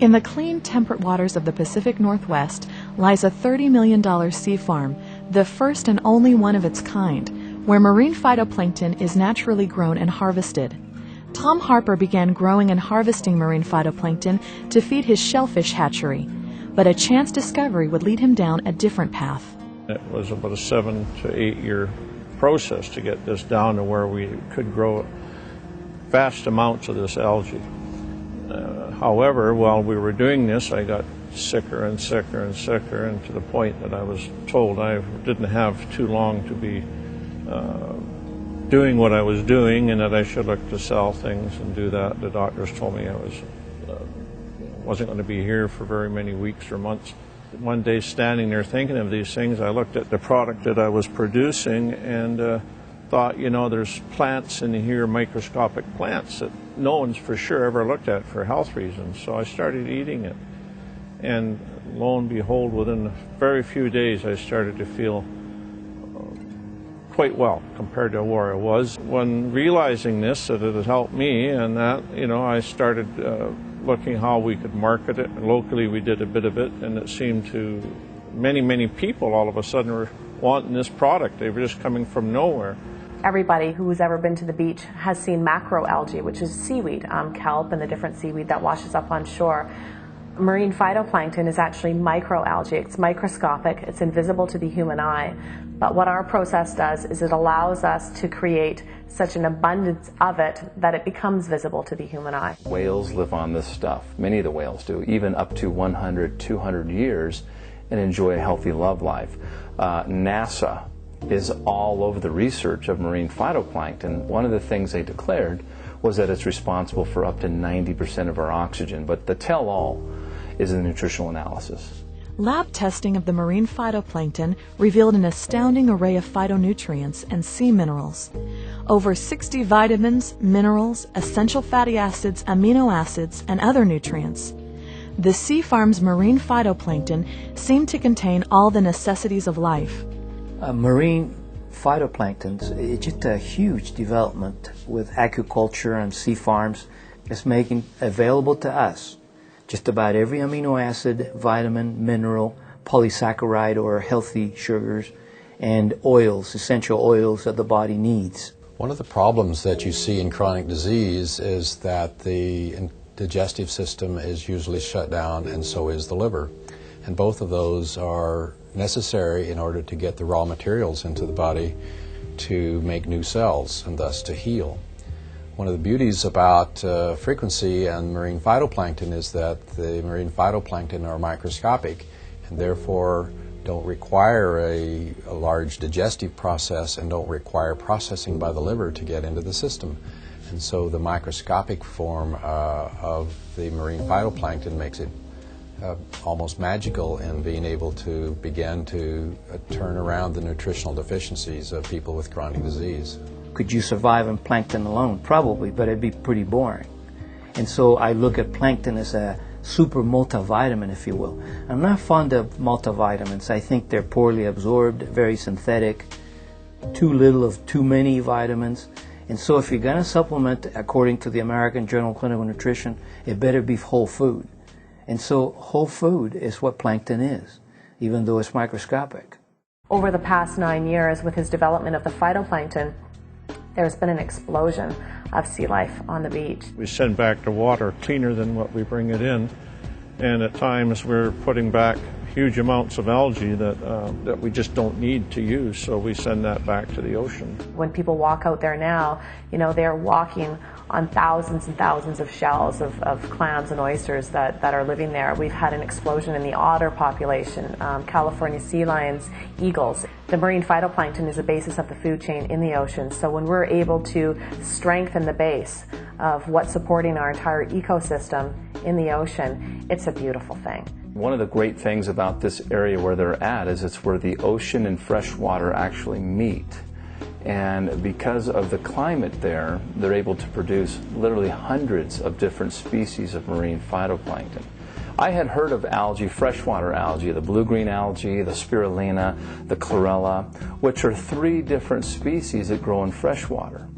In the clean, temperate waters of the Pacific Northwest lies a $30 million sea farm, the first and only one of its kind, where marine phytoplankton is naturally grown and harvested. Tom Harper began growing and harvesting marine phytoplankton to feed his shellfish hatchery, but a chance discovery would lead him down a different path. It was about a 7 to 8 year process to get this down to where we could grow vast amounts of this algae. However, while we were doing this, I got sicker and sicker and sicker, and to the point that I was told I didn't have too long to be doing what I was doing, and that I should look to sell things and do that. The doctors told me I wasn't going to be here for very many weeks or months. One day, standing there thinking of these things, I looked at the product that I was producing and thought, you know, there's plants in here, microscopic plants, that no one's for sure ever looked at for health reasons. So I started eating it. And lo and behold, within a very few days, I started to feel quite well compared to where I was. When realizing this, that it had helped me, and that, you know, I started looking how we could market it. Locally, we did a bit of it, and it seemed to many people all of a sudden were wanting this product. They were just coming from nowhere. Everybody who's ever been to the beach has seen macroalgae, which is seaweed, kelp and the different seaweed that washes up on shore. Marine phytoplankton is actually microalgae. It's microscopic, it's invisible to the human eye. But what our process does is it allows us to create such an abundance of it that it becomes visible to the human eye. Whales live on this stuff. Many of the whales do, even up to 100, 200 years, and enjoy a healthy love life. NASA is all over the research of marine phytoplankton. One of the things they declared was that it's responsible for up to 90% of our oxygen, but the tell-all is the nutritional analysis. Lab testing of the marine phytoplankton revealed an astounding array of phytonutrients and sea minerals. Over 60 vitamins, minerals, essential fatty acids, amino acids, and other nutrients. The sea farm's marine phytoplankton seemed to contain all the necessities of life. Marine phytoplankton is just a huge development with aquaculture and sea farms. It's making available to us just about every amino acid, vitamin, mineral, polysaccharide or healthy sugars, and oils, essential oils that the body needs. One of the problems that you see in chronic disease is that the digestive system is usually shut down, and so is the liver. And both of those are necessary in order to get the raw materials into the body to make new cells and thus to heal. One of the beauties about frequency and marine phytoplankton is that the marine phytoplankton are microscopic and therefore don't require a large digestive process and don't require processing by the liver to get into the system. And so the microscopic form of the marine phytoplankton makes it almost magical in being able to begin to turn around the nutritional deficiencies of people with chronic disease. Could you survive on plankton alone? Probably, but it'd be pretty boring. And so I look at plankton as a super multivitamin, if you will. I'm not fond of multivitamins. I think they're poorly absorbed, very synthetic, too little of too many vitamins. And so if you're going to supplement, according to the American Journal of Clinical Nutrition, it better be whole food. And so whole food is what plankton is, even though it's microscopic. Over the past 9 years, with his development of the phytoplankton, there's been an explosion of sea life on the beach. We send back the water cleaner than what we bring it in, and at times we're putting back huge amounts of algae that we just don't need to use, so we send that back to the ocean. When people walk out there now, you know, they're walking on thousands and thousands of shells of clams and oysters that are living there. We've had an explosion in the otter population, California sea lions, eagles. The marine phytoplankton is the basis of the food chain in the ocean, so when we're able to strengthen the base of what's supporting our entire ecosystem in the ocean, it's a beautiful thing. One of the great things about this area where they're at is it's where the ocean and fresh water actually meet. And because of the climate there, they're able to produce literally hundreds of different species of marine phytoplankton. I had heard of algae, freshwater algae, the blue-green algae, the spirulina, the chlorella, which are 3 different species that grow in freshwater.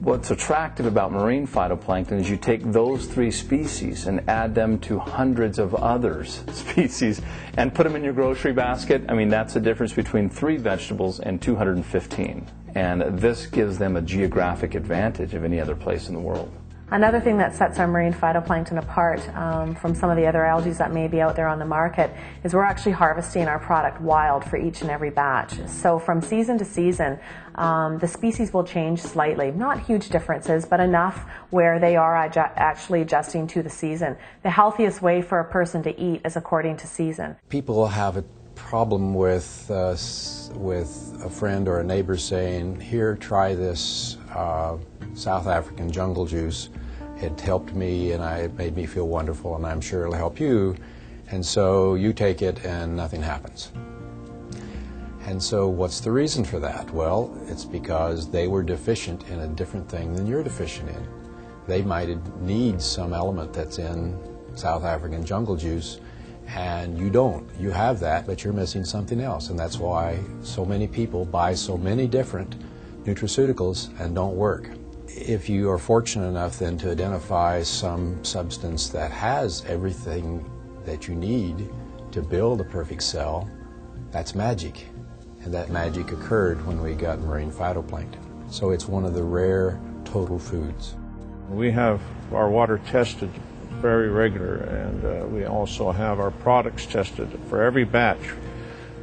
what's attractive about marine phytoplankton is you take those 3 species and add them to hundreds of other species and put them in your grocery basket. I mean, that's the difference between 3 vegetables and 215. And this gives them a geographic advantage of any other place in the world. Another thing that sets our marine phytoplankton apart from some of the other algae that may be out there on the market is we're actually harvesting our product wild for each and every batch. So from season to season, the species will change slightly. Not huge differences, but enough where they are actually adjusting to the season. The healthiest way for a person to eat is according to season. People have a problem with a friend or a neighbor saying, here, try this South African jungle juice. It helped me and it made me feel wonderful, and I'm sure it'll help you. And so you take it and nothing happens. And so what's the reason for that? Well, it's because they were deficient in a different thing than you're deficient in. They might need some element that's in South African jungle juice, and you don't. You have that, but you're missing something else. And that's why so many people buy so many different nutraceuticals and don't work. If you are fortunate enough then to identify some substance that has everything that you need to build a perfect cell, that's magic. And that magic occurred when we got marine phytoplankton. So it's one of the rare total foods. We have our water tested very regular, and we also have our products tested for every batch.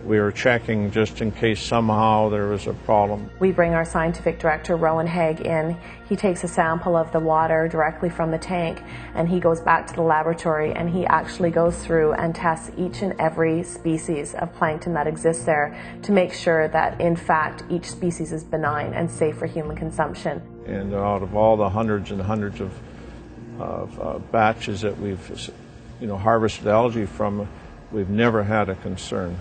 We are checking just in case somehow there was a problem. We bring our scientific director, Rowan Haig, in. He takes a sample of the water directly from the tank, and he goes back to the laboratory, and he actually goes through and tests each and every species of plankton that exists there to make sure that, in fact, each species is benign and safe for human consumption. And out of all the hundreds and hundreds of batches that we've harvested algae from, we've never had a concern.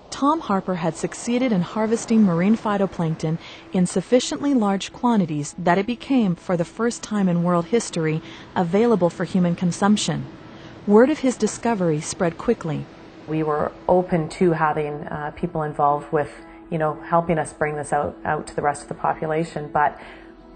Tom Harper had succeeded in harvesting marine phytoplankton in sufficiently large quantities that it became, for the first time in world history, available for human consumption. Word of his discovery spread quickly. We were open to having people involved with, helping us bring this out to the rest of the population, but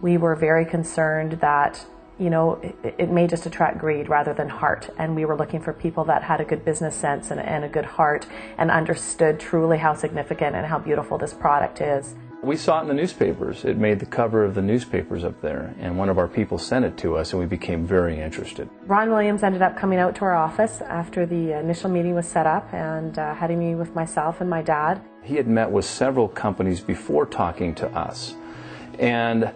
we were very concerned that it may just attract greed rather than heart, and we were looking for people that had a good business sense and a good heart and understood truly how significant and how beautiful this product is. We saw it in the newspapers. It made the cover of the newspapers up there, and one of our people sent it to us, and we became very interested. Ron Williams ended up coming out to our office after the initial meeting was set up and had a meeting with myself and my dad. He had met with several companies before talking to us, and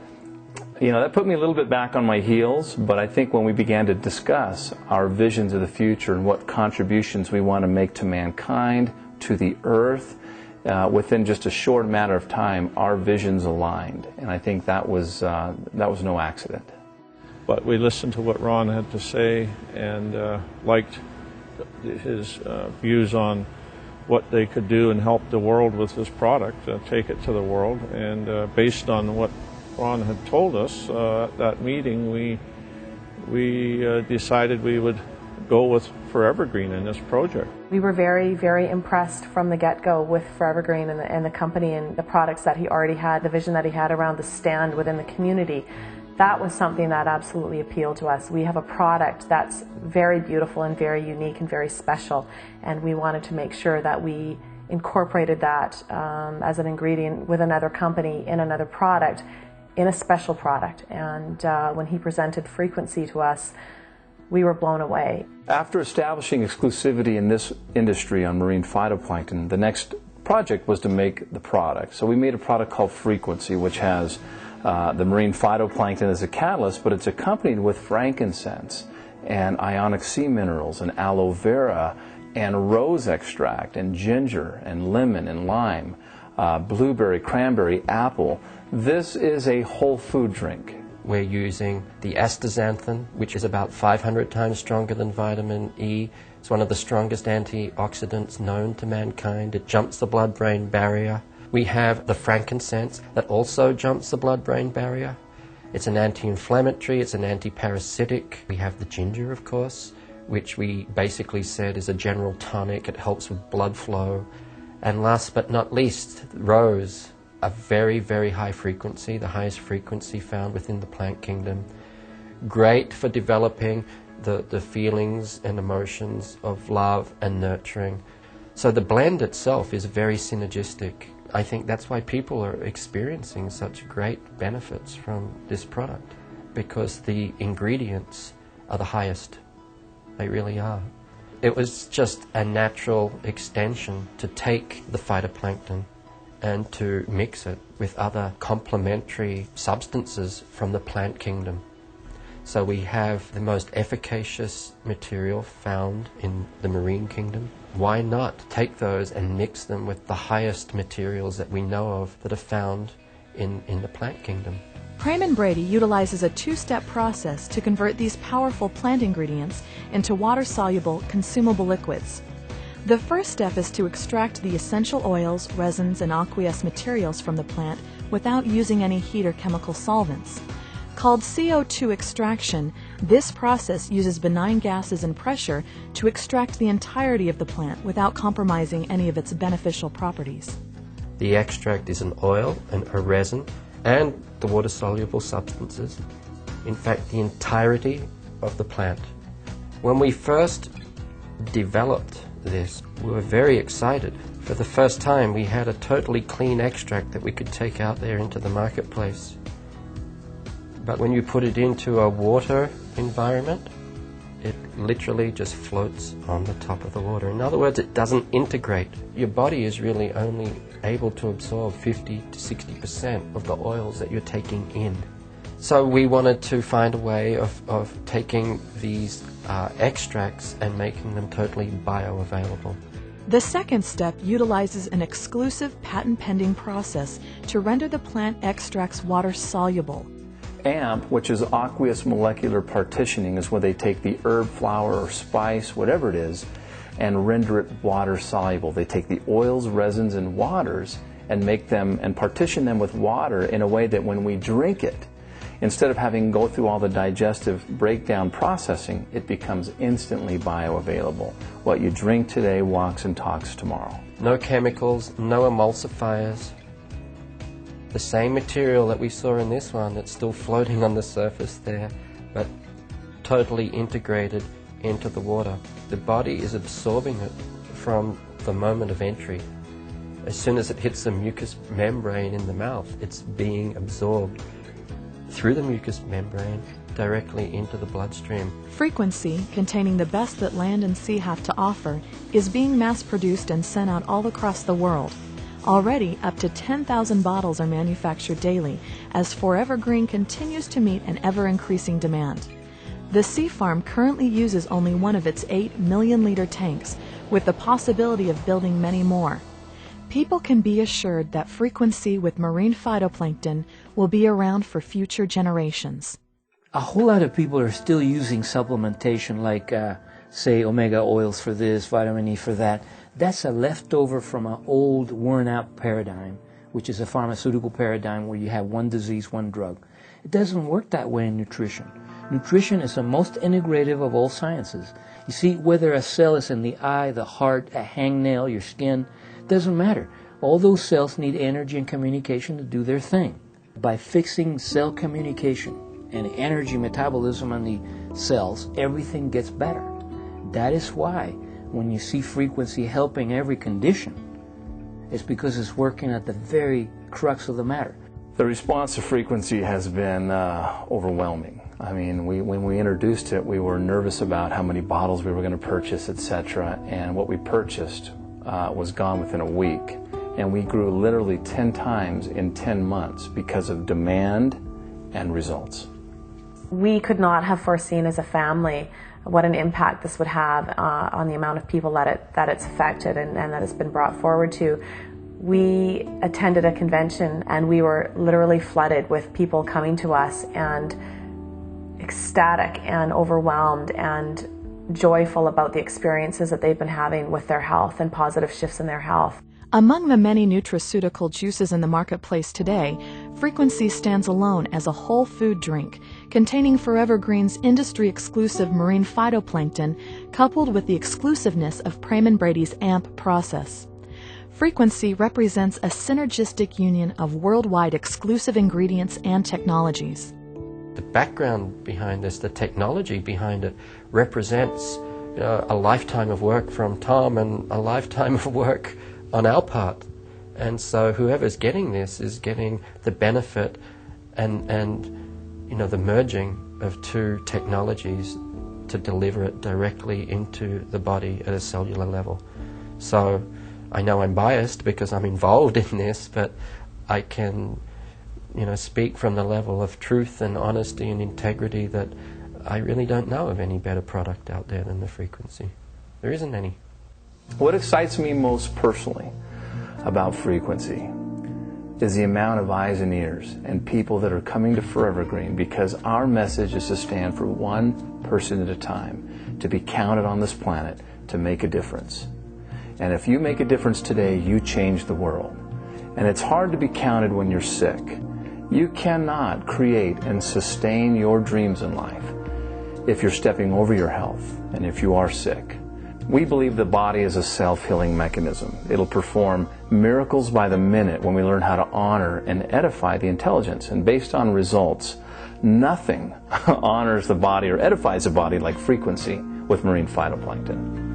that put me a little bit back on my heels, but I think when we began to discuss our visions of the future and what contributions we want to make to mankind, to the earth, within just a short matter of time, our visions aligned. And I think that was no accident. But we listened to what Ron had to say and liked his views on what they could do and help the world with this product, take it to the world. And based on what Ron had told us at that meeting, we decided we would go with Forever Green in this project. We were very, very impressed from the get-go with Forever Green and the company and the products that he already had, the vision that he had around the stand within the community. That was something that absolutely appealed to us. We have a product that's very beautiful and very unique and very special, and we wanted to make sure that we incorporated that as an ingredient with another company in another product, in a special product. And when he presented Frequency to us, we were blown away. After establishing exclusivity in this industry on marine phytoplankton, the next project was to make the product. So we made a product called Frequency, which has the marine phytoplankton as a catalyst, but it's accompanied with frankincense and ionic sea minerals and aloe vera and rose extract and ginger and lemon and lime, blueberry, cranberry, apple. This is a whole food drink. We're using the astaxanthin, which is about 500 times stronger than vitamin E. It's one of the strongest antioxidants known to mankind. It jumps the blood-brain barrier. We have the frankincense that also jumps the blood-brain barrier. It's an anti-inflammatory, it's an anti-parasitic. We have the ginger, of course, which we basically said is a general tonic. It helps with blood flow. And last but not least, rose. a very, very high frequency, the highest frequency found within the plant kingdom. Great for developing the feelings and emotions of love and nurturing. So the blend itself is very synergistic. I think that's why people are experiencing such great benefits from this product, because the ingredients are the highest. They really are. It was just a natural extension to take the phytoplankton and to mix it with other complementary substances from the plant kingdom. So we have the most efficacious material found in the marine kingdom. Why not take those and mix them with the highest materials that we know of that are found in the plant kingdom? Praman Brady utilizes a two-step process to convert these powerful plant ingredients into water-soluble, consumable liquids. The first step is to extract the essential oils, resins, and aqueous materials from the plant without using any heat or chemical solvents. Called CO2 extraction, this process uses benign gases and pressure to extract the entirety of the plant without compromising any of its beneficial properties. The extract is an oil and a resin and the water-soluble substances. In fact, the entirety of the plant. When we first developed this, we were very excited. For the first time, we had a totally clean extract that we could take out there into the marketplace. But when you put it into a water environment, it literally just floats on the top of the water. In other words, it doesn't integrate. Your body is really only able to absorb 50 to 60% of the oils that you're taking in. So we wanted to find a way of taking these extracts and making them totally bioavailable. The second step utilizes an exclusive patent-pending process to render the plant extracts water-soluble. AMP, which is aqueous molecular partitioning, is where they take the herb, flower, or spice, whatever it is, and render it water soluble. They take the oils, resins, and waters and make them and partition them with water in a way that when we drink it, instead of having to go through all the digestive breakdown processing, it becomes instantly bioavailable. What you drink today walks and talks tomorrow. No chemicals, no emulsifiers. The same material that we saw in this one that's still floating on the surface there, but totally integrated into the water. The body is absorbing it from the moment of entry. As soon as it hits the mucous membrane in the mouth, it's being absorbed through the mucous membrane directly into the bloodstream. Frequency, containing the best that land and sea have to offer, is being mass-produced and sent out all across the world. Already, up to 10,000 bottles are manufactured daily, as Forever Green continues to meet an ever-increasing demand. The Sea Farm currently uses only one of its 8 million-liter tanks, with the possibility of building many more. People can be assured that Frequency with marine phytoplankton will be around for future generations. A whole lot of people are still using supplementation like, say, omega oils for this, vitamin E for that. That's a leftover from an old, worn-out paradigm, which is a pharmaceutical paradigm where you have one disease, one drug. It doesn't work that way in nutrition. Nutrition is the most integrative of all sciences. You see, whether a cell is in the eye, the heart, a hangnail, your skin, doesn't matter. All those cells need energy and communication to do their thing. By fixing cell communication and energy metabolism on the cells, everything gets better. That is why when you see Frequency helping every condition, it's because it's working at the very crux of the matter. The response to Frequency has been overwhelming. I mean, when we introduced it, we were nervous about how many bottles we were going to purchase, etc. And what we purchased was gone within a week. And we grew literally 10 times in 10 months because of demand and results. We could not have foreseen as a family what an impact this would have on the amount of people that it's affected and that it's been brought forward to. We attended a convention and we were literally flooded with people coming to us and ecstatic and overwhelmed and joyful about the experiences that they've been having with their health and positive shifts in their health. Among the many nutraceutical juices in the marketplace today, Frequency stands alone as a whole food drink containing Forever Green's industry-exclusive marine phytoplankton coupled with the exclusiveness of Praman Brady's AMP process. Frequency represents a synergistic union of worldwide exclusive ingredients and technologies. The background behind this, the technology behind it, represents a lifetime of work from Tom and a lifetime of work on our part. And so whoever's getting this is getting the benefit and the merging of two technologies to deliver it directly into the body at a cellular level. So I know I'm biased because I'm involved in this, but I can speak from the level of truth and honesty and integrity that I really don't know of any better product out there than the frequency. There isn't any. What excites me most personally about frequency is the amount of eyes and ears and people that are coming to Forever Green, because our message is to stand for one person at a time, to be counted on this planet to make a difference. And if you make a difference today, you change the world. And it's hard to be counted when you're sick. You cannot create and sustain your dreams in life if you're stepping over your health and if you are sick. We believe the body is a self-healing mechanism. It'll perform miracles by the minute when we learn how to honor and edify the intelligence. And based on results, nothing honors the body or edifies the body like frequency with marine phytoplankton.